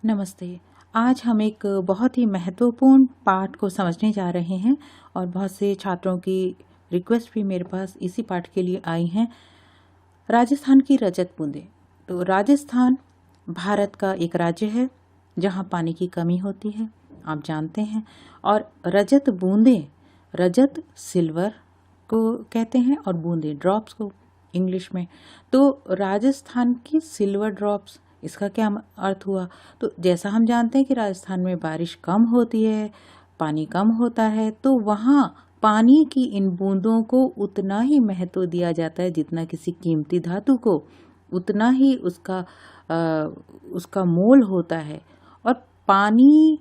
नमस्ते। आज हम एक बहुत ही महत्वपूर्ण पाठ को समझने जा रहे हैं और बहुत से छात्रों की रिक्वेस्ट भी मेरे पास इसी पाठ के लिए आई हैं। राजस्थान की रजत बूंदें। तो राजस्थान भारत का एक राज्य है जहां पानी की कमी होती है, आप जानते हैं। और रजत बूंदें, रजत सिल्वर को कहते हैं और बूंदें ड्रॉप्स को इंग्लिश में। तो राजस्थान की सिल्वर ड्रॉप्स, इसका क्या अर्थ हुआ? तो जैसा हम जानते हैं कि राजस्थान में बारिश कम होती है, पानी कम होता है, तो वहाँ पानी की इन बूंदों को उतना ही महत्व दिया जाता है जितना किसी कीमती धातु को, उतना ही उसका मोल होता है। और पानी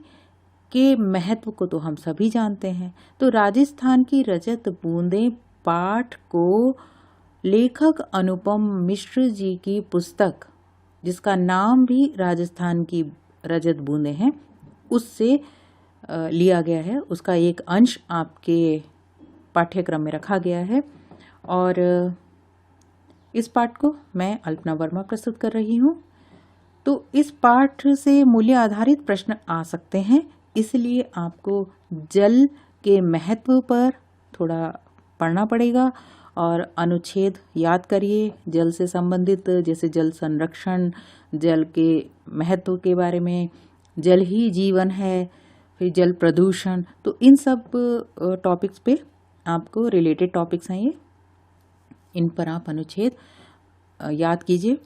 के महत्व को तो हम सभी जानते हैं। तो राजस्थान की रजत बूंदें पाठ को लेखक अनुपम मिश्र जी की पुस्तक, जिसका नाम भी राजस्थान की रजत बूंदें हैं, उससे लिया गया है। उसका एक अंश आपके पाठ्यक्रम में रखा गया है और इस पाठ को मैं अल्पना वर्मा प्रस्तुत कर रही हूँ। तो इस पाठ से मूल्य आधारित प्रश्न आ सकते हैं, इसलिए आपको जल के महत्व पर थोड़ा पढ़ना पड़ेगा और अनुच्छेद याद करिए जल से संबंधित, जैसे जल संरक्षण, जल के महत्व के बारे में, जल ही जीवन है, फिर जल प्रदूषण। तो इन सब टॉपिक्स पे आपको रिलेटेड टॉपिक्स हैं ये, इन पर आप अनुच्छेद याद कीजिए।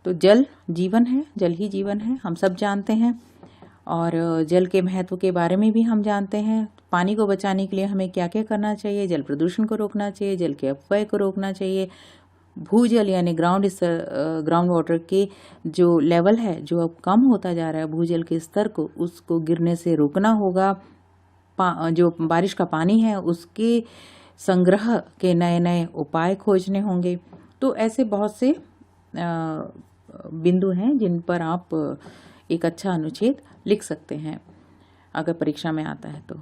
तो जल जीवन है, जल ही जीवन है, हम सब जानते हैं। और जल के महत्व के बारे में भी हम जानते हैं। पानी को बचाने के लिए हमें क्या क्या करना चाहिए? जल प्रदूषण को रोकना चाहिए, जल के अपव्यय को रोकना चाहिए, भूजल यानी ग्राउंड वाटर के जो लेवल है, जो अब कम होता जा रहा है, भूजल के स्तर को, उसको गिरने से रोकना होगा। जो बारिश का पानी है उसके संग्रह के नए नए उपाय खोजने होंगे। तो ऐसे बहुत से बिंदु हैं जिन पर आप एक अच्छा अनुच्छेद लिख सकते हैं अगर परीक्षा में आता है तो।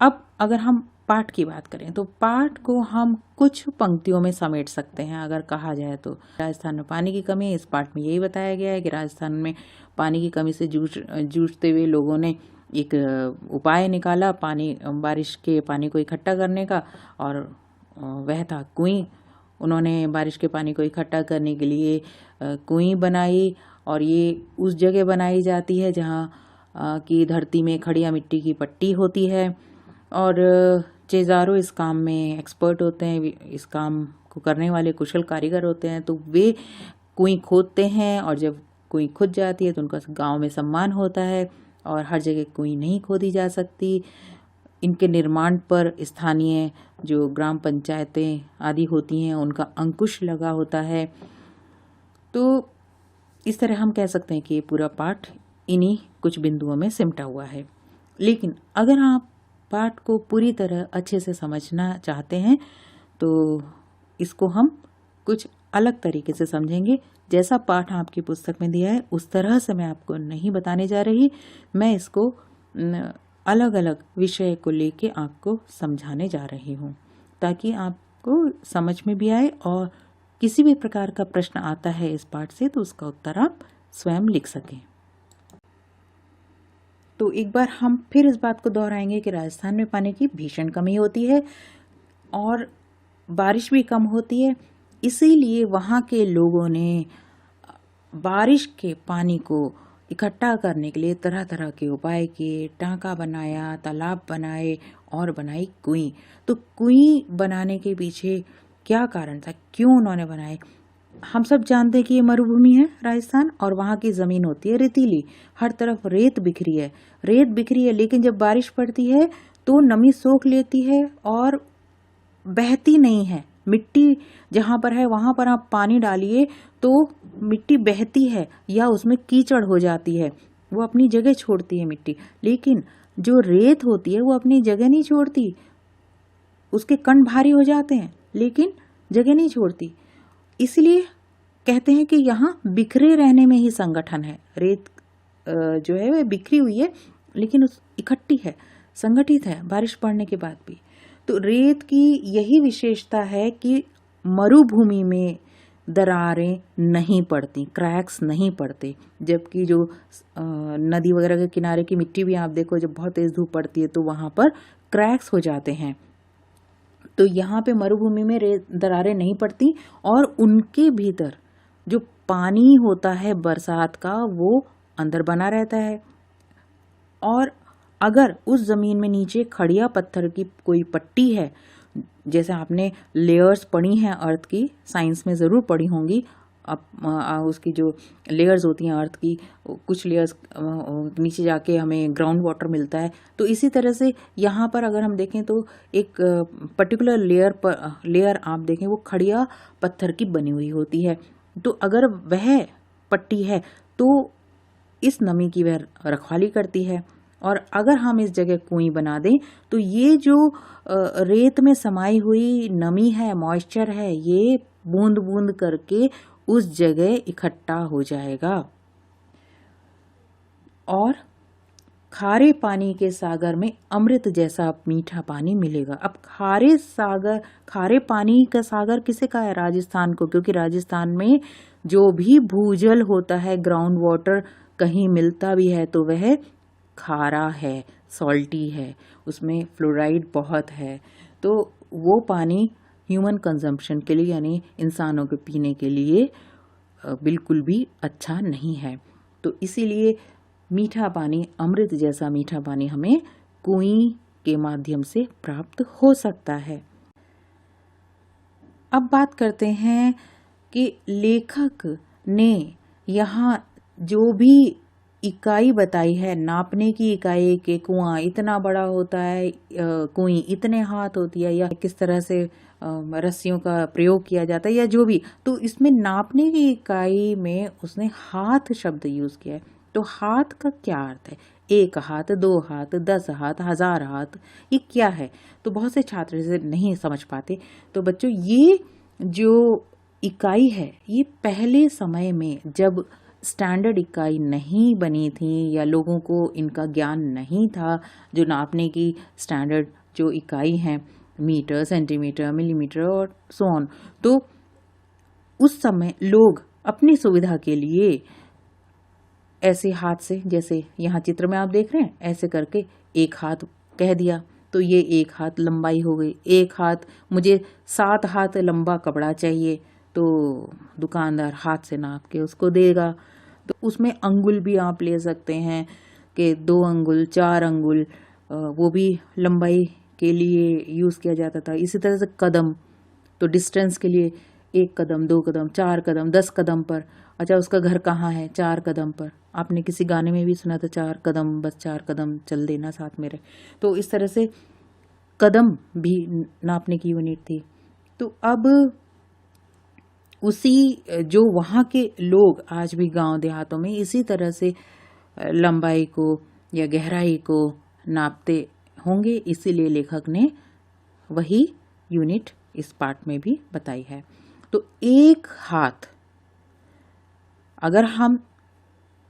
अब अगर हम पाठ की बात करें तो पाठ को हम कुछ पंक्तियों में समेट सकते हैं अगर कहा जाए तो। राजस्थान में पानी की कमी है, इस पाठ में यही बताया गया है कि राजस्थान में पानी की कमी से जूझते हुए लोगों ने एक उपाय निकाला बारिश के पानी को इकट्ठा करने का, और वह था कुएं। उन्होंने बारिश के पानी को इकट्ठा करने के लिए कुएं बनाई, और ये उस जगह बनाई जाती है जहाँ की धरती में खड़िया मिट्टी की पट्टी होती है। और चेजारो इस काम में एक्सपर्ट होते हैं, इस काम को करने वाले कुशल कारीगर होते हैं। तो वे कुएं खोदते हैं, और जब कुएं खुद जाती है तो उनका गांव में सम्मान होता है, और हर जगह कुएं नहीं खोदी जा सकती। इनके निर्माण पर स्थानीय जो ग्राम पंचायतें आदि होती हैं उनका अंकुश लगा होता है। तो इस तरह हम कह सकते हैं कि ये पूरा पाठ इन्हीं कुछ बिंदुओं में सिमटा हुआ है। लेकिन अगर आप पाठ को पूरी तरह अच्छे से समझना चाहते हैं तो इसको हम कुछ अलग तरीके से समझेंगे। जैसा पाठ आपकी पुस्तक में दिया है उस तरह से मैं आपको नहीं बताने जा रही, मैं इसको अलग अलग विषय को लेके आपको समझाने जा रही हूँ, ताकि आपको समझ में भी आए, और किसी भी प्रकार का प्रश्न आता है इस पाठ से तो उसका उत्तर आप स्वयं लिख सकें। तो एक बार हम फिर इस बात को दोहराएंगे कि राजस्थान में पानी की भीषण कमी होती है और बारिश भी कम होती है। इसीलिए वहाँ के लोगों ने बारिश के पानी को इकट्ठा करने के लिए तरह तरह के उपाय किए, टांका बनाया, तालाब बनाए और बनाई कुएं। तो कुएं बनाने के पीछे क्या कारण था, क्यों उन्होंने बनाए? हम सब जानते हैं कि ये मरुभूमि है राजस्थान, और वहाँ की ज़मीन होती है रेतीली, हर तरफ रेत बिखरी है। लेकिन जब बारिश पड़ती है तो नमी सोख लेती है और बहती नहीं है। मिट्टी जहाँ पर है वहाँ पर आप पानी डालिए तो मिट्टी बहती है या उसमें कीचड़ हो जाती है, वो अपनी जगह छोड़ती है मिट्टी। लेकिन जो रेत होती है वो अपनी जगह नहीं छोड़ती, उसके कण भारी हो जाते हैं लेकिन जगह नहीं छोड़ती। इसलिए कहते हैं कि यहाँ बिखरे रहने में ही संगठन है। रेत जो है वह बिखरी हुई है लेकिन इकट्ठी है, संगठित है बारिश पड़ने के बाद भी। तो रेत की यही विशेषता है कि मरुभूमि में दरारें नहीं पड़ती, क्रैक्स नहीं पड़ते। जबकि जो नदी वगैरह के किनारे की मिट्टी भी आप देखो, जब बहुत तेज धूप पड़ती है तो वहाँ पर क्रैक्स हो जाते हैं। तो यहाँ पे मरुभूमि में दरारें नहीं पड़ती और उनके भीतर जो पानी होता है बरसात का वो अंदर बना रहता है। और अगर उस ज़मीन में नीचे खड़िया पत्थर की कोई पट्टी है, जैसे आपने लेयर्स पढ़ी हैं अर्थ की, साइंस में ज़रूर पढ़ी होंगी, अब उसकी जो लेयर्स होती हैं अर्थ की, कुछ लेयर्स नीचे जाके हमें ग्राउंड वाटर मिलता है। तो इसी तरह से यहाँ पर अगर हम देखें तो एक पर्टिकुलर लेयर आप देखें वो खड़िया पत्थर की बनी हुई होती है। तो अगर वह पट्टी है तो इस नमी की वह रखवाली करती है। और अगर हम इस जगह कुएं बना दें तो ये जो रेत में समाई हुई नमी है, मॉइस्चर है, ये बूंद बूंद करके उस जगह इकट्ठा हो जाएगा और खारे पानी के सागर में अमृत जैसा मीठा पानी मिलेगा। अब खारे पानी का सागर किसे कहा है? राजस्थान को, क्योंकि राजस्थान में जो भी भूजल होता है, ग्राउंड वाटर कहीं मिलता भी है तो वह खारा है, सॉल्टी है, उसमें फ्लोराइड बहुत है। तो वो पानी ह्यूमन कंजम्पशन के लिए यानी इंसानों के पीने के लिए बिल्कुल भी अच्छा नहीं है। तो इसीलिए मीठा पानी, अमृत जैसा मीठा पानी हमें कुएं के माध्यम से प्राप्त हो सकता है। अब बात करते हैं कि लेखक ने यहाँ जो भी इकाई बताई है, नापने की इकाई के कुआं इतना बड़ा होता है, कुएं इतने हाथ होती है, या किस तरह से रस्सियों का प्रयोग किया जाता है, या जो भी, तो इसमें नापने की इकाई में उसने हाथ शब्द यूज किया है। तो हाथ का क्या अर्थ है? 1 हाथ, 2 हाथ, 10 हाथ, 1000 हाथ, ये क्या है? तो बहुत से छात्र इसे नहीं समझ पाते। तो बच्चों, ये जो इकाई है ये पहले समय में जब स्टैंडर्ड इकाई नहीं बनी थी या लोगों को इनका ज्ञान नहीं था, जो नापने की स्टैंडर्ड जो इकाई हैं, मीटर, सेंटीमीटर, मिलीमीटर और सो ऑन, तो उस समय लोग अपनी सुविधा के लिए ऐसे हाथ से, जैसे यहाँ चित्र में आप देख रहे हैं, ऐसे करके 1 हाथ कह दिया तो ये 1 हाथ लंबाई हो गई। 1 हाथ, मुझे 7 हाथ लंबा कपड़ा चाहिए तो दुकानदार हाथ से नाप के उसको देगा। तो उसमें अंगुल भी आप ले सकते हैं कि 2 अंगुल, 4 अंगुल, वो भी लंबाई के लिए यूज़ किया जाता था। इसी तरह से कदम, तो डिस्टेंस के लिए 1 कदम, 2 कदम, 4 कदम, 10 कदम पर। अच्छा, उसका घर कहाँ है? 4 कदम पर। आपने किसी गाने में भी सुना था, 4 कदम, बस 4 कदम चल देना साथ मेरे। तो इस तरह से कदम भी नापने की यूनिट थी। तो अब उसी जो वहाँ के लोग आज भी गांव देहातों में इसी तरह से लंबाई को या गहराई को नापते होंगे, इसीलिए लेखक ने वही यूनिट इस पार्ट में भी बताई है। तो 1 हाथ अगर हम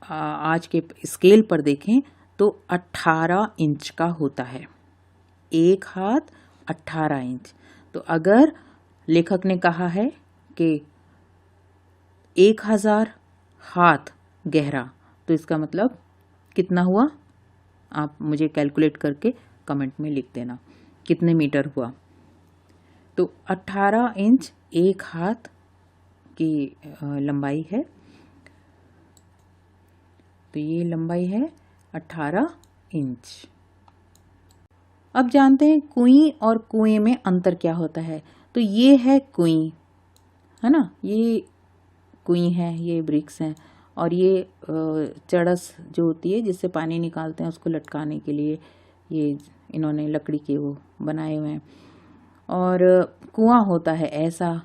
आज के स्केल पर देखें तो 18 इंच का होता है। 1 हाथ 18 इंच। तो अगर लेखक ने कहा है कि 1000 हाथ गहरा, तो इसका मतलब कितना हुआ? आप मुझे कैलकुलेट करके कमेंट में लिख देना कितने मीटर हुआ। तो 18 इंच 1 हाथ की लंबाई है। तो ये लंबाई है 18 इंच। अब जानते हैं कुएं और कुएं में अंतर क्या होता है। तो ये है कुएं, है ना, ये कुएं है, ये ब्रिक्स हैं, और ये चड़स जो होती है जिससे पानी निकालते हैं उसको लटकाने के लिए ये इन्होंने लकड़ी के वो बनाए हुए हैं। और कुआं होता है ऐसा,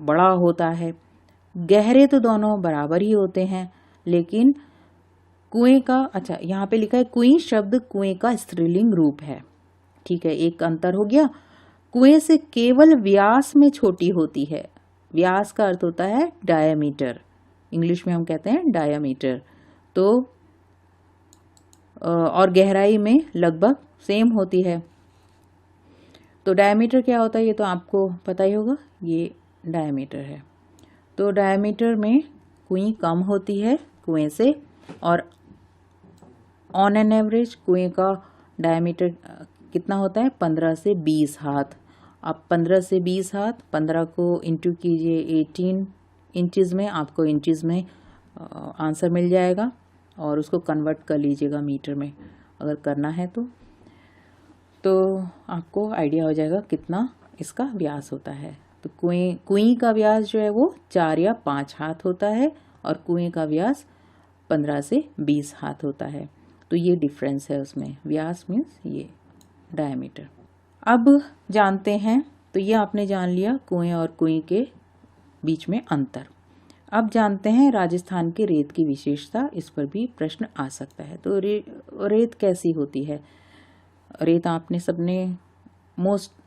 बड़ा होता है। गहरे तो दोनों बराबर ही होते हैं, लेकिन कुएं का, अच्छा यहाँ पे लिखा है कुएं शब्द कुएं का स्त्रीलिंग रूप है। ठीक है, एक अंतर हो गया। कुएं से केवल व्यास में छोटी होती है। व्यास का अर्थ होता है डायामीटर, इंग्लिश में हम कहते हैं डायामीटर। तो और गहराई में लगभग सेम होती है। तो डायामीटर क्या होता है ये तो आपको पता ही होगा, ये डायामीटर है। तो डायमीटर में कुएं कम होती है कुएं से, और ऑन एन एवरेज कुएं का डायमीटर कितना होता है? 15 से 20 हाथ। आप 15 से 20 हाथ, 15 को इंटू कीजिए 18 इंचज़ में, आपको इंचज़ में आंसर मिल जाएगा, और उसको कन्वर्ट कर लीजिएगा मीटर में अगर करना है तो आपको आइडिया हो जाएगा कितना इसका व्यास होता है। तो कुएं का व्यास जो है वो 4 या 5 हाथ होता है, और कुएं का व्यास 15 से 20 हाथ होता है। तो ये डिफरेंस है उसमें, व्यास मीन्स ये डायमीटर। अब जानते हैं, तो ये आपने जान लिया कुएं और कुएं के बीच में अंतर। अब जानते हैं राजस्थान के रेत की विशेषता, इस पर भी प्रश्न आ सकता है। तो रेत कैसी होती है? रेत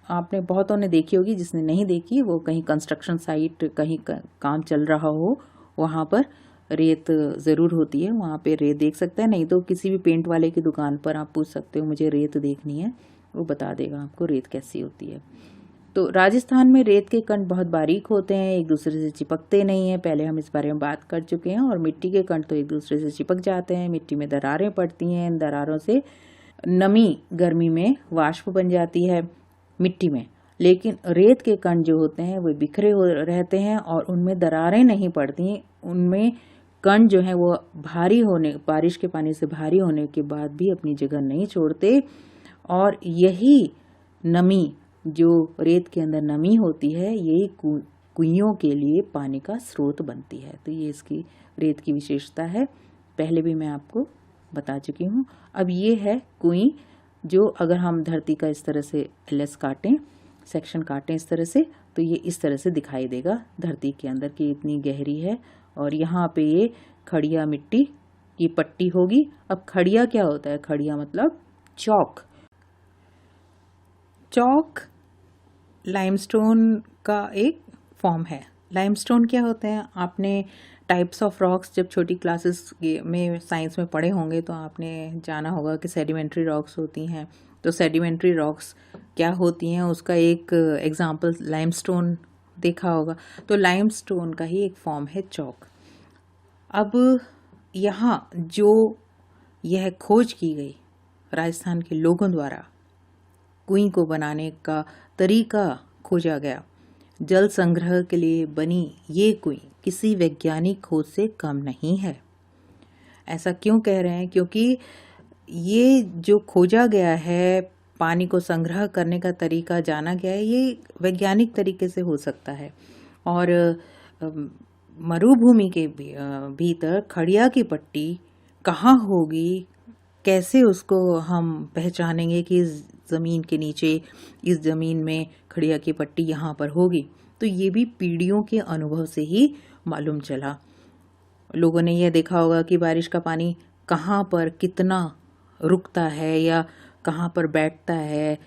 आपने बहुतों ने देखी होगी, जिसने नहीं देखी वो कहीं कंस्ट्रक्शन साइट, कहीं काम चल रहा हो, वहाँ पर रेत ज़रूर होती है, वहाँ पे रेत देख सकते हैं। नहीं तो किसी भी पेंट वाले की दुकान पर आप पूछ सकते हो मुझे रेत देखनी है, वो बता देगा आपको रेत कैसी होती है। तो राजस्थान में रेत के कण बहुत बारीक होते हैं, एक दूसरे से चिपकते नहीं हैं, पहले हम इस बारे में बात कर चुके हैं। और मिट्टी के कण तो एक दूसरे से चिपक जाते हैं, मिट्टी में दरारें पड़ती हैं, इन दरारों से नमी गर्मी में वाष्प बन जाती है मिट्टी में। लेकिन रेत के कण जो होते हैं वो बिखरे हो रहते हैं और उनमें दरारें नहीं पड़ती, उनमें कण जो है वो बारिश के पानी से भारी होने के बाद भी अपनी जगह नहीं छोड़ते, और यही नमी, जो रेत के अंदर नमी होती है, यही कुइयों के लिए पानी का स्रोत बनती है। तो ये इसकी रेत की विशेषता है, पहले भी मैं आपको बता चुकी हूँ। अब ये है कुई, जो अगर हम धरती का इस तरह से एलएस काटें, सेक्शन काटें इस तरह से, तो ये इस तरह से दिखाई देगा धरती के अंदर की इतनी गहरी है। और यहाँ पे ये खड़िया मिट्टी की पट्टी होगी। अब खड़िया क्या होता है? खड़िया मतलब चौक। चौक लाइमस्टोन का एक फॉर्म है। लाइमस्टोन क्या होते हैं? आपने टाइप्स ऑफ रॉक्स जब छोटी क्लासेस में साइंस में पढ़े होंगे तो आपने जाना होगा कि सेडिमेंट्री रॉक्स होती हैं। तो सेडिमेंट्री रॉक्स क्या होती हैं उसका एक एग्जांपल लाइमस्टोन देखा होगा। तो लाइमस्टोन का ही एक फॉर्म है चौक। अब यहाँ जो यह खोज की गई राजस्थान के लोगों द्वारा, कुएं को बनाने का तरीका खोजा गया, जल संग्रह के लिए बनी ये कुएं किसी वैज्ञानिक खोज से कम नहीं है। ऐसा क्यों कह रहे हैं? क्योंकि ये जो खोजा गया है, पानी को संग्रह करने का तरीका जाना गया है, ये वैज्ञानिक तरीके से हो सकता है। और मरुभूमि के भीतर खड़िया की पट्टी कहाँ होगी, कैसे उसको हम पहचानेंगे कि इस ज़मीन के नीचे, इस ज़मीन में खड़िया की पट्टी यहाँ पर होगी? तो ये भी पीढ़ियों के अनुभव से ही मालूम चला। लोगों ने यह देखा होगा कि बारिश का पानी कहाँ पर कितना रुकता है, या कहाँ पर बैठता है,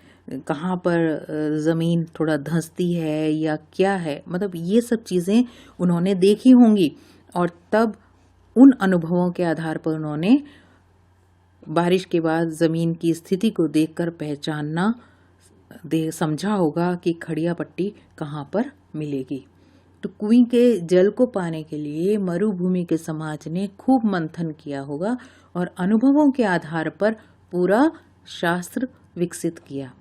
कहाँ पर ज़मीन थोड़ा धंसती है या क्या है, मतलब ये सब चीज़ें उन्होंने देखी होंगी। और तब उन अनुभवों के आधार पर उन्होंने बारिश के बाद ज़मीन की स्थिति को देखकर पहचानना समझा होगा कि खड़िया पट्टी कहाँ पर मिलेगी। तो कुएं के जल को पाने के लिए मरुभूमि के समाज ने खूब मंथन किया होगा और अनुभवों के आधार पर पूरा शास्त्र विकसित किया।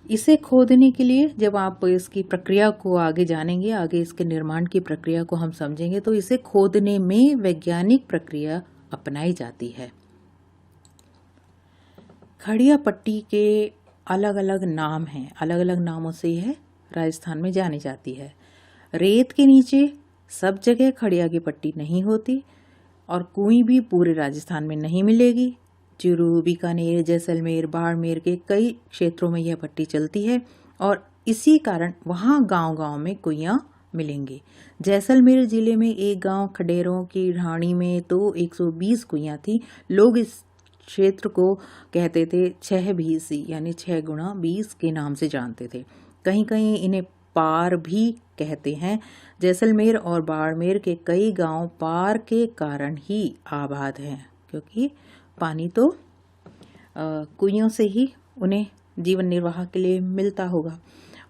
इसे खोदने के लिए जब आप इसकी प्रक्रिया को आगे जानेंगे, आगे इसके निर्माण की प्रक्रिया को हम समझेंगे, तो इसे खोदने में वैज्ञानिक प्रक्रिया अपनाई जाती है। खड़िया पट्टी के अलग अलग नाम हैं, अलग अलग नामों से यह राजस्थान में जानी जाती है। रेत के नीचे सब जगह खड़िया की पट्टी नहीं होती, और कुएं भी पूरे राजस्थान में नहीं मिलेगी। चूरू, बीकानेर, जैसलमेर, बाड़मेर के कई क्षेत्रों में यह पट्टी चलती है, और इसी कारण वहाँ गांव-गांव में कुइयाँ मिलेंगी। जैसलमेर जिले में एक गांव खडेरों की ढाणी में तो 120 कुइयाँ थी। लोग इस क्षेत्र को कहते थे 6 बीसी, यानी 6 गुणा 20 के नाम से जानते थे। कहीं कहीं इन्हें पार भी कहते हैं। जैसलमेर और बाड़मेर के कई गांव पार के कारण ही आबाद हैं, क्योंकि पानी तो कुइयों से ही उन्हें जीवन निर्वाह के लिए मिलता होगा।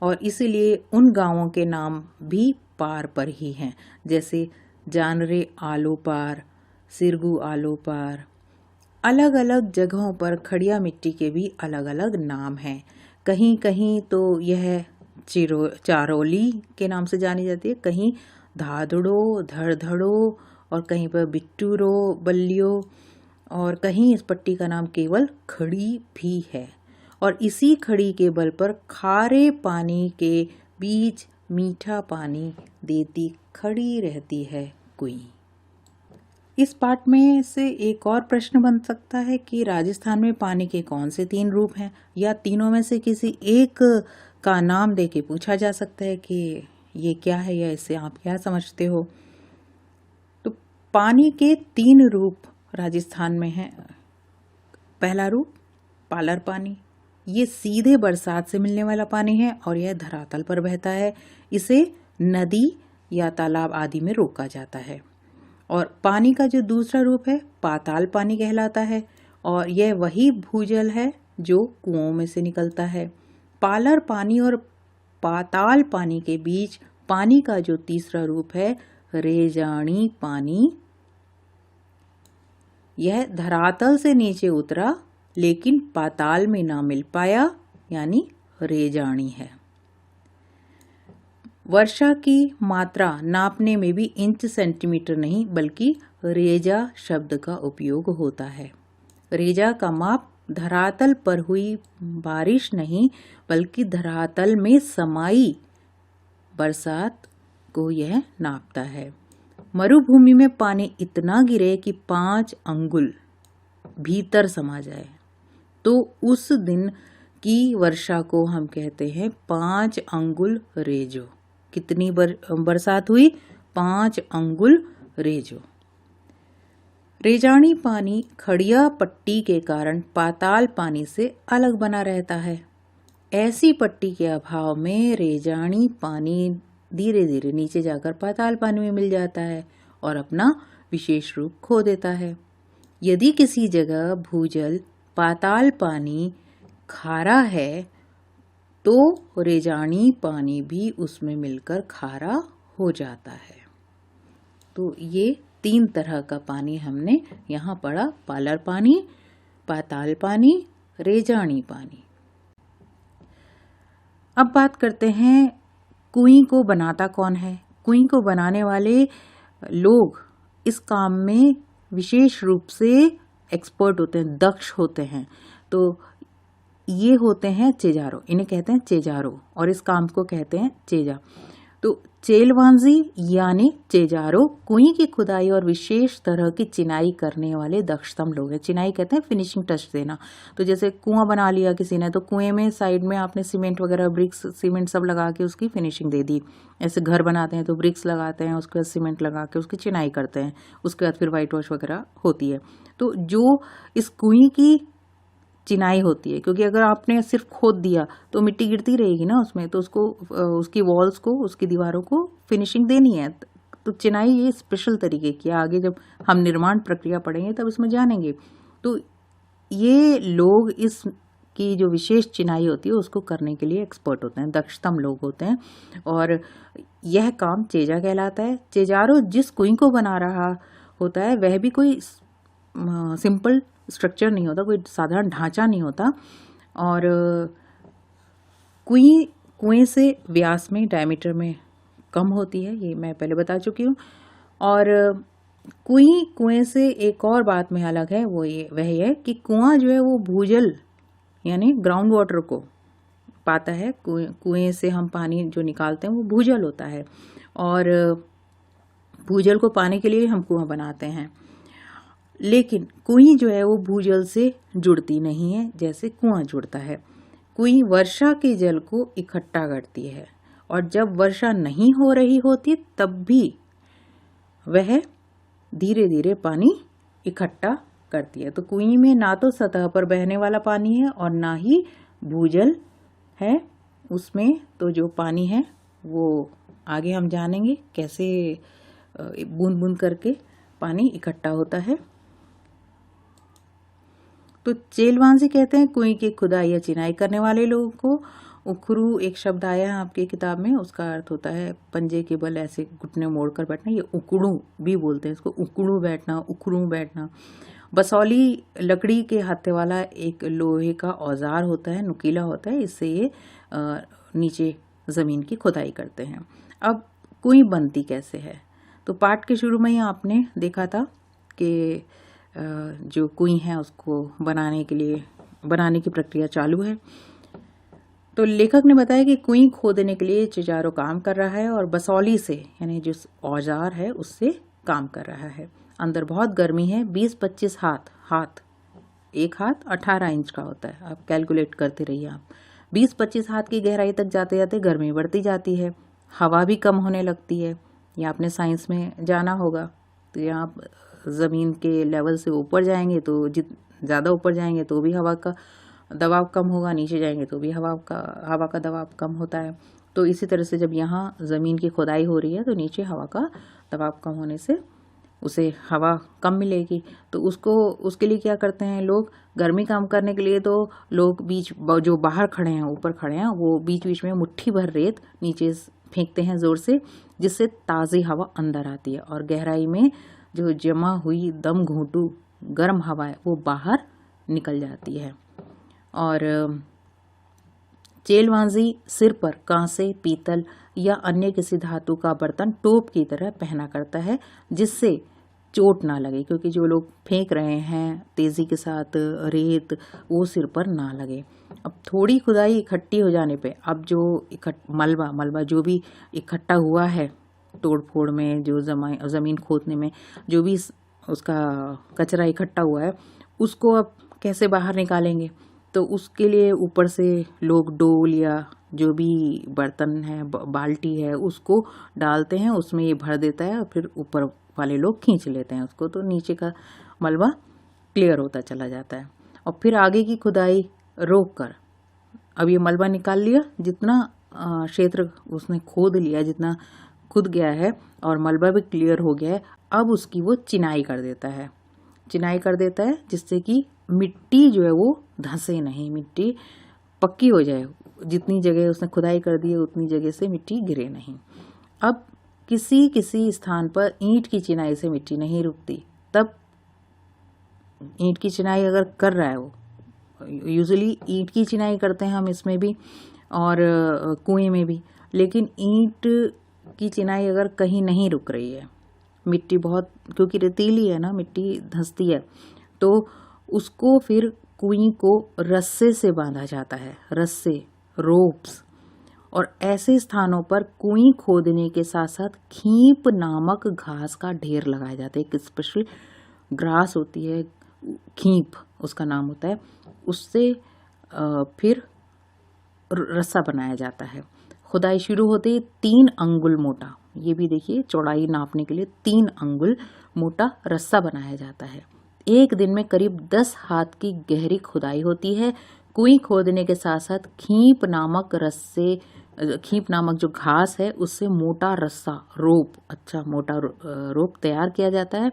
और इसीलिए उन गांवों के नाम भी पार पर ही हैं, जैसे जानरे आलो पार, सिरगू आलो पार। अलग अलग जगहों पर खड़िया मिट्टी के भी अलग अलग नाम हैं। कहीं कहीं तो यह चारोली के नाम से जानी जाती है, कहीं धाधड़ो, धड़धड़ो, और कहीं पर बिट्टूरो, बल्लियो, और कहीं इस पट्टी का नाम केवल खड़ी भी है। और इसी खड़ी के बल पर खारे पानी के बीच मीठा पानी देती खड़ी रहती है कुई। इस पाठ में से एक और प्रश्न बन सकता है कि राजस्थान में पानी के कौन से 3 रूप हैं, या तीनों में से किसी एक का नाम देके पूछा जा सकता है कि ये क्या है, या इससे आप क्या समझते हो। तो पानी के 3 रूप राजस्थान में हैं। पहला रूप पालर पानी, ये सीधे बरसात से मिलने वाला पानी है और यह धरातल पर बहता है। इसे नदी या तालाब आदि में रोका जाता है। और पानी का जो दूसरा रूप है पाताल पानी कहलाता है, और यह वही भूजल है जो कुओं में से निकलता है। पालर पानी और पाताल पानी के बीच पानी का जो तीसरा रूप है रेजानी पानी, यह धरातल से नीचे उतरा लेकिन पाताल में ना मिल पाया, यानी रेजानी है। वर्षा की मात्रा नापने में भी इंच सेंटीमीटर नहीं बल्कि रेजा शब्द का उपयोग होता है। रेजा का माप धरातल पर हुई बारिश नहीं बल्कि धरातल में समाई बरसात को यह नापता है। मरुभूमि में पानी इतना गिरे कि 5 अंगुल भीतर समा जाए तो उस दिन की वर्षा को हम कहते हैं 5 अंगुल रेजो। कितनी बरसात हुई? 5 अंगुल रेजो। रेजानी पानी खड़िया पट्टी के कारण पाताल पानी से अलग बना रहता है। ऐसी पट्टी के अभाव में रेजानी पानी धीरे धीरे नीचे जाकर पाताल पानी में मिल जाता है और अपना विशेष रूप खो देता है। यदि किसी जगह भूजल पाताल पानी खारा है तो रेजानी पानी भी उसमें मिलकर खारा हो जाता है। तो ये 3 तरह का पानी हमने यहाँ पढ़ा, पालर पानी, पाताल पानी, रेजानी पानी। अब बात करते हैं कुएं को बनाता कौन है। कुएं को बनाने वाले लोग इस काम में विशेष रूप से एक्सपर्ट होते हैं, दक्ष होते हैं। तो ये होते हैं चेजारो, इन्हें कहते हैं चेजारो, और इस काम को कहते हैं चेजा। तो चेलवांजी यानी चेजारो कुएं की खुदाई और विशेष तरह की चिनाई करने वाले दक्षतम लोग हैं। चिनाई कहते हैं फिनिशिंग टच देना। तो जैसे कुआं बना लिया किसी ने, तो कुएं में साइड में आपने सीमेंट वगैरह, ब्रिक्स सीमेंट सब लगा के उसकी फिनिशिंग दे दी। ऐसे घर बनाते हैं तो ब्रिक्स लगाते हैं, उसके बाद सीमेंट लगा के उसकी चिनाई करते हैं, उसके बाद फिर वाइट वॉश वगैरह होती है। तो जो इस कुएं की चिनाई होती है, क्योंकि अगर आपने सिर्फ खोद दिया तो मिट्टी गिरती रहेगी ना उसमें, तो उसको उसकी वॉल्स को, उसकी दीवारों को फिनिशिंग देनी है। तो चिनाई ये स्पेशल तरीके की, आगे जब हम निर्माण प्रक्रिया पढ़ेंगे तब इसमें जानेंगे। तो ये लोग इस की जो विशेष चिनाई होती है उसको करने के लिए एक्सपर्ट होते हैं, दक्षतम लोग होते हैं, और यह काम चेजा कहलाता है। चेजारो जिस कुएं को बना रहा होता है वह भी कोई सिंपल स्ट्रक्चर नहीं होता, कोई साधारण ढांचा नहीं होता। और कुएं से व्यास में, डायमीटर में कम होती है, ये मैं पहले बता चुकी हूँ। और कुएं से एक और बात में अलग है, वह है कि कुआं जो है वो भूजल यानी ग्राउंड वाटर को पाता है। कुएं से हम पानी जो निकालते हैं वो भूजल होता है, और भूजल को पाने के लिए हम कुआं बनाते हैं। लेकिन कुएं जो है वो भूजल से जुड़ती नहीं है जैसे कुआं जुड़ता है। कुएं वर्षा के जल को इकट्ठा करती है, और जब वर्षा नहीं हो रही होती तब भी वह धीरे धीरे पानी इकट्ठा करती है। तो कुएं में ना तो सतह पर बहने वाला पानी है और ना ही भूजल है उसमें। तो जो पानी है वो आगे हम जानेंगे कैसे बूंद बूंद करके पानी इकट्ठा होता है। तो चेलवांजी कहते हैं कुएं की खुदाई या चिनाई करने वाले लोगों को, उखरू एक शब्द आया है आपकी किताब में, उसका अर्थ होता है पंजे के बल ऐसे घुटने मोड़कर बैठना। ये उकड़ू भी बोलते हैं इसको, उकड़ू बैठना, उखरू बैठना। बसौली लकड़ी के हत्थे वाला एक लोहे का औजार होता है, नुकीला होता है, इससे ये नीचे ज़मीन की खुदाई करते हैं। अब कुई बनती कैसे है? तो पाठ के शुरू में ही आपने देखा था कि जो कुई है उसको बनाने की प्रक्रिया चालू है। तो लेखक ने बताया कि कुई खोदने के लिए चिजारो काम कर रहा है और बसौली से, यानी जो औजार है उससे काम कर रहा है। अंदर बहुत गर्मी है। 20-25 हाथ एक हाथ 18 इंच का होता है, आप कैलकुलेट करते रहिए आप। 20-25 हाथ की गहराई तक जाते जाते गर्मी बढ़ती जाती है, हवा भी कम होने लगती है। ये आपने साइंस में जाना होगा। तो यहाँ आप ज़मीन के लेवल से ऊपर जाएंगे तो ज़्यादा ऊपर जाएंगे तो भी हवा का दबाव कम होगा, नीचे जाएंगे तो भी हवा का दबाव कम होता है। तो इसी तरह से जब यहाँ ज़मीन की खुदाई हो रही है तो नीचे हवा का दबाव कम होने से उसे हवा कम मिलेगी। तो उसके लिए क्या करते हैं लोग, गर्मी कम करने के लिए तो लोग जो बाहर खड़े हैं, ऊपर खड़े हैं, वो बीच बीच में मुट्ठी भर रेत नीचे फेंकते हैं ज़ोर से, जिससे ताज़ी हवा अंदर आती है और गहराई में जो जमा हुई दम घोंटू गर्म हवा है वो बाहर निकल जाती है। और चेलवांजी सिर पर कांसे, पीतल या अन्य किसी धातु का बर्तन टोप की तरह पहना करता है, जिससे चोट ना लगे, क्योंकि जो लोग फेंक रहे हैं तेजी के साथ रेत वो सिर पर ना लगे। अब थोड़ी खुदाई इकट्ठी हो जाने पे अब जो मलबा जो भी इकट्ठा हुआ है तोड़ फोड़ में, जो ज़मीन खोदने में जो भी उसका कचरा इकट्ठा हुआ है, उसको अब कैसे बाहर निकालेंगे? तो उसके लिए ऊपर से लोग डोल या जो भी बर्तन है, बाल्टी है, उसको डालते हैं, उसमें ये भर देता है और फिर ऊपर वाले लोग खींच लेते हैं उसको, तो नीचे का मलबा क्लियर होता चला जाता है। और फिर आगे की खुदाई रोक कर अब ये मलबा निकाल लिया, जितना क्षेत्र उसने खोद लिया, जितना खुद गया है और मलबा भी क्लियर हो गया है, अब उसकी वो चिनाई कर देता है जिससे कि मिट्टी जो है वो धंसे नहीं, मिट्टी पक्की हो जाए। जितनी जगह उसने खुदाई कर दी है उतनी जगह से मिट्टी गिरे नहीं। अब किसी स्थान पर ईंट की चिनाई से मिट्टी नहीं रुकती, तब ईंट की चिनाई अगर कर रहा है वो, यूजुअली ईंट की चिनाई करते हैं हम इसमें भी और कुएं में भी, लेकिन ईंट की चिनाई अगर कहीं नहीं रुक रही है, मिट्टी बहुत, क्योंकि रेतीली है ना, मिट्टी धंसती है, तो उसको फिर कुएं को रस्से से बांधा जाता है, रस्से, रोप्स। और ऐसे स्थानों पर कुएं खोदने के साथ साथ खींप नामक घास का ढेर लगाया जाता है। एक स्पेशल ग्रास होती है, खींप उसका नाम होता है, उससे फिर रस्सा बनाया जाता है। खुदाई शुरू होते ही 3 अंगुल मोटा, ये भी देखिए चौड़ाई नापने के लिए 3 अंगुल मोटा रस्सा बनाया जाता है। एक दिन में करीब 10 हाथ की गहरी खुदाई होती है। कुएं खोदने के साथ साथ खींप नामक जो घास है उससे मोटा रस्सा, रोप, अच्छा मोटा रोप तैयार किया जाता है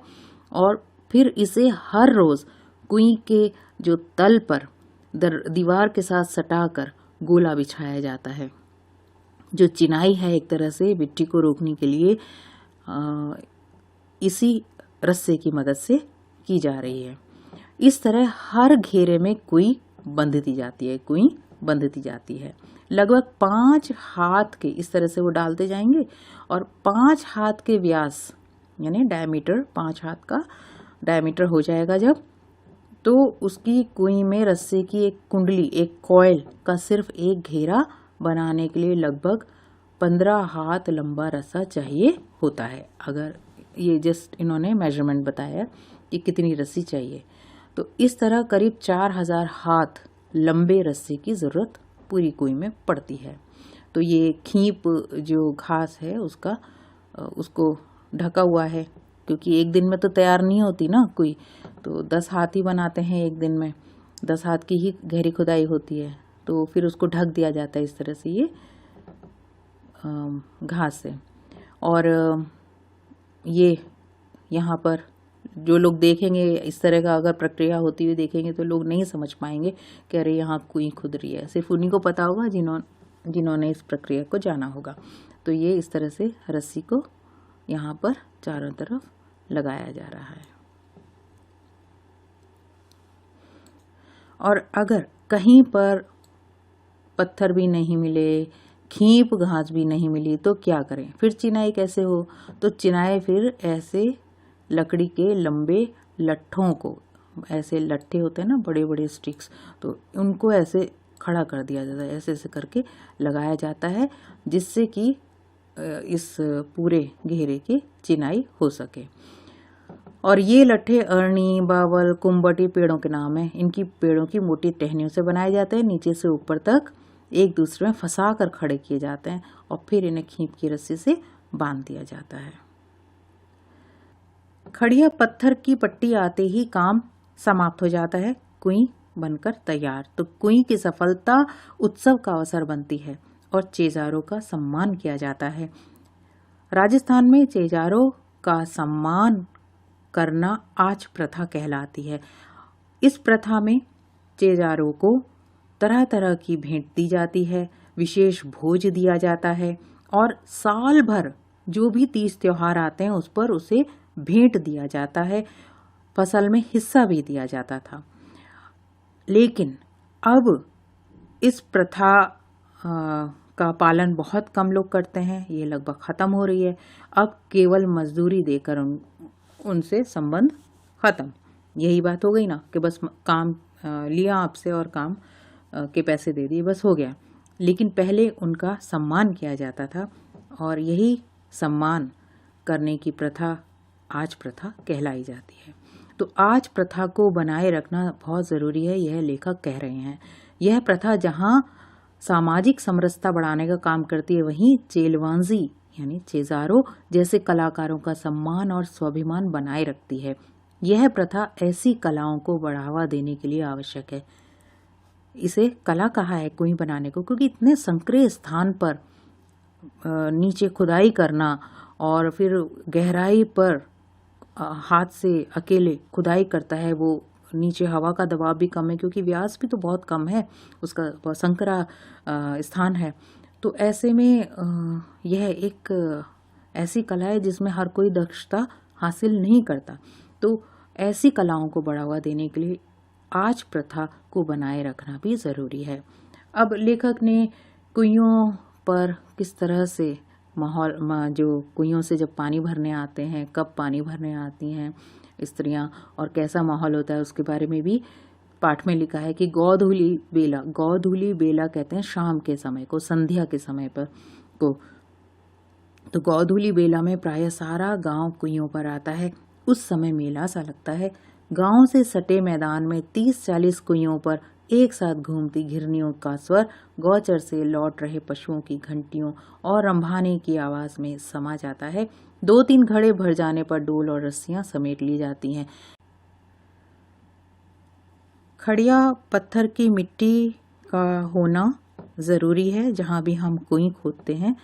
और फिर इसे हर रोज कुएं के जो तल पर दीवार के साथ सटाकर गोला बिछाया जाता है। जो चिनाई है एक तरह से मिट्टी को रोकने के लिए इसी रस्से की मदद से की जा रही है। इस तरह हर घेरे में कुई बंधती जाती है। लगभग 5 हाथ के इस तरह से वो डालते जाएंगे और 5 हाथ के व्यास यानी डायमीटर, 5 हाथ का डायमीटर हो जाएगा जब, तो उसकी कुई में रस्से की एक कुंडली, एक कॉइल का सिर्फ एक घेरा बनाने के लिए लगभग 15 हाथ लंबा रस्सा चाहिए होता है। अगर ये जस्ट इन्होंने मेजरमेंट बताया कि कितनी रस्सी चाहिए, तो इस तरह करीब 4000 हाथ लंबे रस्से की ज़रूरत पूरी कुई में पड़ती है। तो ये खींप जो घास है उसको ढका हुआ है, क्योंकि एक दिन में तो तैयार नहीं होती ना कुई, तो 10 हाथ ही बनाते हैं एक दिन में, 10 हाथ की ही गहरी खुदाई होती है, तो फिर उसको ढक दिया जाता है इस तरह से ये घास से। और ये यहाँ पर जो लोग देखेंगे इस तरह का अगर प्रक्रिया होती हुई देखेंगे तो लोग नहीं समझ पाएंगे कि अरे यहाँ कुई खुद रही है। सिर्फ उन्हीं को पता होगा जिन्होंने इस प्रक्रिया को जाना होगा। तो ये इस तरह से रस्सी को यहाँ पर चारों तरफ लगाया जा रहा है। और अगर कहीं पर पत्थर भी नहीं मिले, खींप घास भी नहीं मिली तो क्या करें? फिर चिनाई कैसे हो? तो चिनाई फिर ऐसे लकड़ी के लंबे लट्ठों को, ऐसे लट्ठे होते हैं ना बड़े बड़े स्टिक्स, तो उनको ऐसे खड़ा कर दिया जाता है, ऐसे ऐसे करके लगाया जाता है, जिससे कि इस पूरे घेरे की चिनाई हो सके। और ये लट्ठे अरणी, बावल, कुम्बटी पेड़ों के नाम हैं। इनकी पेड़ों की मोटी टहनियों से बनाए जाते हैं, नीचे से ऊपर तक एक दूसरे में फंसा कर खड़े किए जाते हैं और फिर इन्हें खींप की रस्सी से बांध दिया जाता है। खड़िया पत्थर की पट्टी आते ही काम समाप्त हो जाता है, कुई बनकर तैयार। तो कुई की सफलता उत्सव का अवसर बनती है और चेजारों का सम्मान किया जाता है। राजस्थान में चेजारों का सम्मान करना आज प्रथा कहलाती है। इस प्रथा में चेजारों को तरह तरह की भेंट दी जाती है, विशेष भोज दिया जाता है और साल भर जो भी तीज त्योहार आते हैं उस पर उसे भेंट दिया जाता है। फसल में हिस्सा भी दिया जाता था। लेकिन अब इस प्रथा का पालन बहुत कम लोग करते हैं, ये लगभग ख़त्म हो रही है। अब केवल मजदूरी देकर उनसे संबंध ख़त्म। यही बात हो गई ना कि बस काम लिया आपसे और काम के पैसे दे दिए, बस हो गया। लेकिन पहले उनका सम्मान किया जाता था और यही सम्मान करने की प्रथा आज प्रथा कहलाई जाती है। तो आज प्रथा को बनाए रखना बहुत ज़रूरी है, यह लेखक कह रहे हैं। यह प्रथा जहाँ सामाजिक समरसता बढ़ाने का काम करती है, वहीं चेलवांजी यानी चेजारो जैसे कलाकारों का सम्मान और स्वाभिमान बनाए रखती है। यह प्रथा ऐसी कलाओं को बढ़ावा देने के लिए आवश्यक है। इसे कला कहा है कुई बनाने को, क्योंकि इतने संकरे स्थान पर नीचे खुदाई करना और फिर गहराई पर हाथ से अकेले खुदाई करता है, वो नीचे हवा का दबाव भी कम है क्योंकि व्यास भी तो बहुत कम है, उसका संकरा स्थान है। तो ऐसे में यह एक ऐसी कला है जिसमें हर कोई दक्षता हासिल नहीं करता। तो ऐसी कलाओं को बढ़ावा देने के लिए आज प्रथा को बनाए रखना भी ज़रूरी है। अब लेखक ने कुइयों पर किस तरह से माहौल, जो कुइयों से जब पानी भरने आते हैं, कब पानी भरने आती हैं स्त्रियां और कैसा माहौल होता है, उसके बारे में भी पाठ में लिखा है कि गौधूली बेला कहते हैं शाम के समय को, संध्या के समय पर को। तो गौधूली बेला में प्रायः सारा गांव कुइयों पर आता है। उस समय मेला सा लगता है। गांव से सटे मैदान में 30-40 कुइयों पर एक साथ घूमती घिरनियों का स्वर गौचर से लौट रहे पशुओं की घंटियों और रंभाने की आवाज में समा जाता है। 2-3 घड़े भर जाने पर डोल और रस्सियां समेट ली जाती हैं। खड़िया पत्थर की मिट्टी का होना ज़रूरी है जहाँ भी हम कुई खोदते हैं।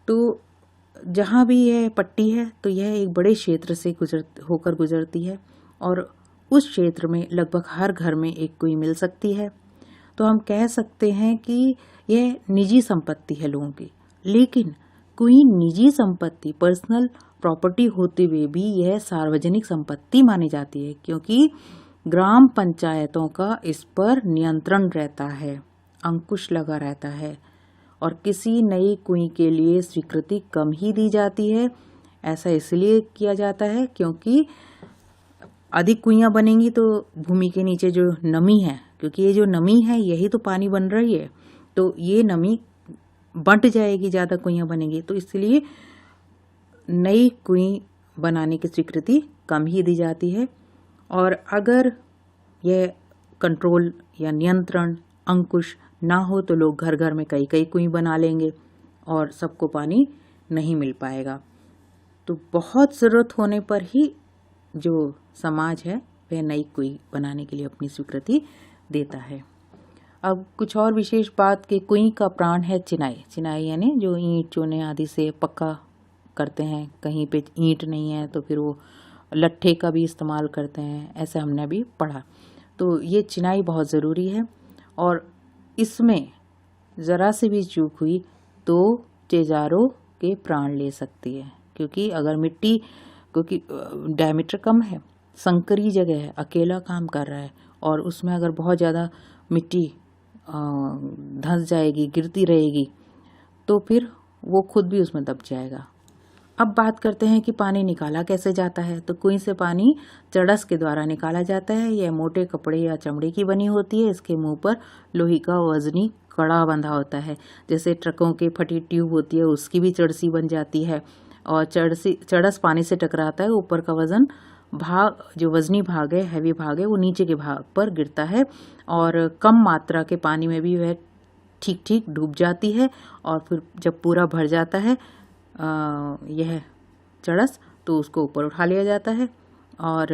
तो जहाँ भी यह पट्टी है तो यह एक बड़े क्षेत्र से होकर गुजरती है और उस क्षेत्र में लगभग हर घर में एक कुई मिल सकती है। तो हम कह सकते हैं कि यह निजी संपत्ति है लोगों की। लेकिन कुई निजी संपत्ति, पर्सनल प्रॉपर्टी होते हुए भी यह सार्वजनिक संपत्ति मानी जाती है, क्योंकि ग्राम पंचायतों का इस पर नियंत्रण रहता है, अंकुश लगा रहता है और किसी नई कुई के लिए स्वीकृति कम ही दी जाती है। ऐसा इसलिए किया जाता है क्योंकि अधिक कुइयां बनेंगी तो भूमि के नीचे जो नमी है, क्योंकि ये जो नमी है यही तो पानी बन रही है, तो ये नमी बंट जाएगी, ज़्यादा कुइयां बनेंगी, तो इसलिए नई कुई बनाने की स्वीकृति कम ही दी जाती है। और अगर यह कंट्रोल या नियंत्रण, अंकुश ना हो तो लोग घर घर में कई कई कुई बना लेंगे और सबको पानी नहीं मिल पाएगा। तो बहुत ज़रूरत होने पर ही जो समाज है वह नई कुई बनाने के लिए अपनी स्वीकृति देता है। अब कुछ और विशेष बात कि कुई का प्राण है चिनाई। चिनाई यानी जो ईंट चूने आदि से पक्का करते हैं, कहीं पे ईंट नहीं है तो फिर वो लट्ठे का भी इस्तेमाल करते हैं, ऐसे हमने भी पढ़ा। तो ये चिनाई बहुत ज़रूरी है और इसमें ज़रा सी भी चूक हुई तो तेजारो के प्राण ले सकती है, क्योंकि अगर मिट्टी, क्योंकि डायमीटर कम है, संकरी जगह है, अकेला काम कर रहा है, और उसमें अगर बहुत ज़्यादा मिट्टी धंस जाएगी, गिरती रहेगी, तो फिर वो खुद भी उसमें दब जाएगा। अब बात करते हैं कि पानी निकाला कैसे जाता है। तो कुएं से पानी चड़स के द्वारा निकाला जाता है। यह मोटे कपड़े या चमड़े की बनी होती है। इसके मुंह पर लोहे का वजनी कड़ा बंधा होता है। जैसे ट्रकों के फटी ट्यूब होती है, उसकी भी चड़सी बन जाती है, और चड़स पानी से टकराता है। ऊपर का वजन भाग, जो वजनी भाग है, हैवी भाग है, वो नीचे के भाग पर गिरता है, और कम मात्रा के पानी में भी वह ठीक ठीक डूब जाती है। और फिर जब पूरा भर जाता है यह चड़स, तो उसको ऊपर उठा लिया जाता है और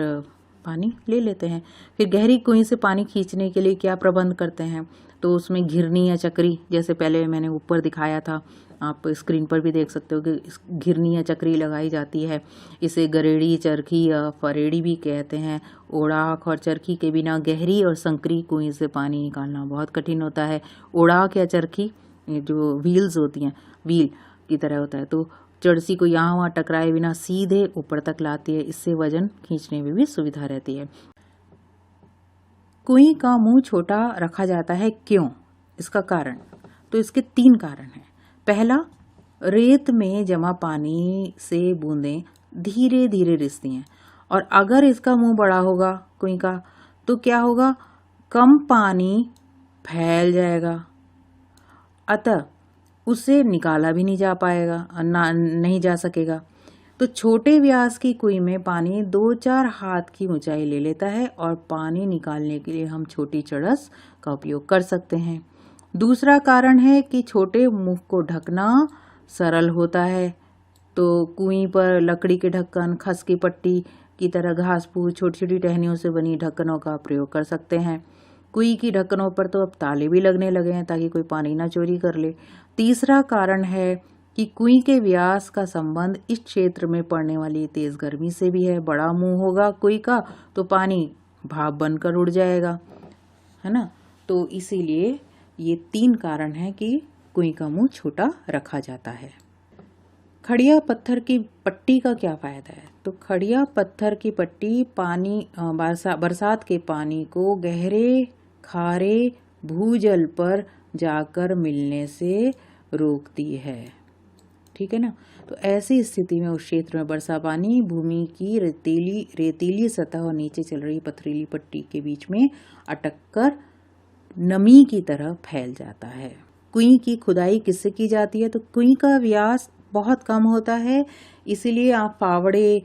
पानी ले लेते हैं। फिर गहरी कुएं से पानी खींचने के लिए क्या प्रबंध करते हैं, तो उसमें घिरनी या चक्री, जैसे पहले मैंने ऊपर दिखाया था, आप स्क्रीन पर भी देख सकते हो कि घिरनी या चक्री लगाई जाती है। इसे गरेड़ी, चरखी या फरेड़ी भी कहते हैं। ओड़ाक और चरखी के बिना गहरी और संकरी कुएं से पानी निकालना बहुत कठिन होता है। ओड़ाक या चरखी जो व्हील्स होती हैं, व्हील की तरह होता है, तो चड़सी को यहाँ वहाँ टकराए बिना सीधे ऊपर तक लाती है। इससे वजन खींचने में भी सुविधा रहती है। कुएं का मुंह छोटा रखा जाता है, क्यों? इसका कारण, तो इसके 3 कारण हैं। पहला, रेत में जमा पानी से बूंदें धीरे धीरे रिसती हैं, और अगर इसका मुंह बड़ा होगा कुएं का, तो क्या होगा, कम पानी फैल जाएगा, अतः उसे निकाला भी नहीं जा पाएगा, नहीं जा सकेगा। तो छोटे व्यास की कुएं में पानी 2-4 हाथ की ऊंचाई ले लेता है, और पानी निकालने के लिए हम छोटी चड़स का उपयोग कर सकते हैं। दूसरा कारण है कि छोटे मुंह को ढकना सरल होता है। तो कुएं पर लकड़ी के ढक्कन, खस की पट्टी की तरह घास फूस, छोटी छोटी टहनियों से बनी ढक्कनों का प्रयोग कर सकते हैं। कुएं की ढक्कनों पर तो अब ताले भी लगने लगे हैं ताकि कोई पानी ना चोरी कर ले। तीसरा कारण है कि कुएं के व्यास का संबंध इस क्षेत्र में पड़ने वाली तेज गर्मी से भी है। बड़ा मुंह होगा कुएं का तो पानी भाप बनकर उड़ जाएगा, है ना। तो इसीलिए ये 3 कारण हैं कि कुएं का मुंह छोटा रखा जाता है। खड़िया पत्थर की पट्टी का क्या फायदा है? तो खड़िया पत्थर की पट्टी पानी बरसात के पानी को गहरे खारे भूजल पर जाकर मिलने से रोकती है, ठीक है ना। तो ऐसी स्थिति में उस क्षेत्र में वर्षा पानी भूमि की रेतीली सतह और नीचे चल रही पथरीली पट्टी के बीच में अटक कर नमी की तरह फैल जाता है। कुएं की खुदाई किससे की जाती है? तो कुएं का व्यास बहुत कम होता है, इसीलिए आप फावड़े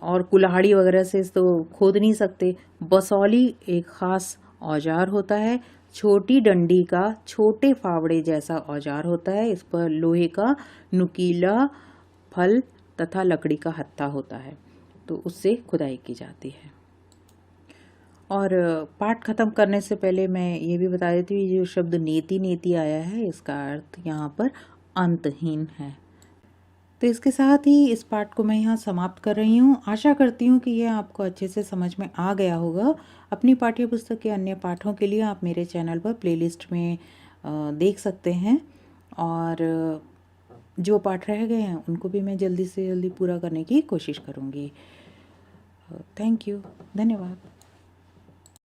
और कुल्हाड़ी वगैरह से तो खोद नहीं सकते। बसौली एक खास औजार होता है, छोटी डंडी का छोटे फावड़े जैसा औजार होता है। इस पर लोहे का नुकीला फल तथा लकड़ी का हत्था होता है, तो उससे खुदाई की जाती है। और पाठ खत्म करने से पहले मैं ये भी बता देती हूँ, जो शब्द नेति नेति आया है, इसका अर्थ यहाँ पर अंतहीन है। तो इसके साथ ही इस पाठ को मैं यहाँ समाप्त कर रही हूँ। आशा करती हूँ कि यह आपको अच्छे से समझ में आ गया होगा। अपनी पाठ्य पुस्तक के अन्य पाठों के लिए आप मेरे चैनल पर प्लेलिस्ट में देख सकते हैं, और जो पाठ रह गए हैं उनको भी मैं जल्दी से जल्दी पूरा करने की कोशिश करूँगी। थैंक यू, धन्यवाद।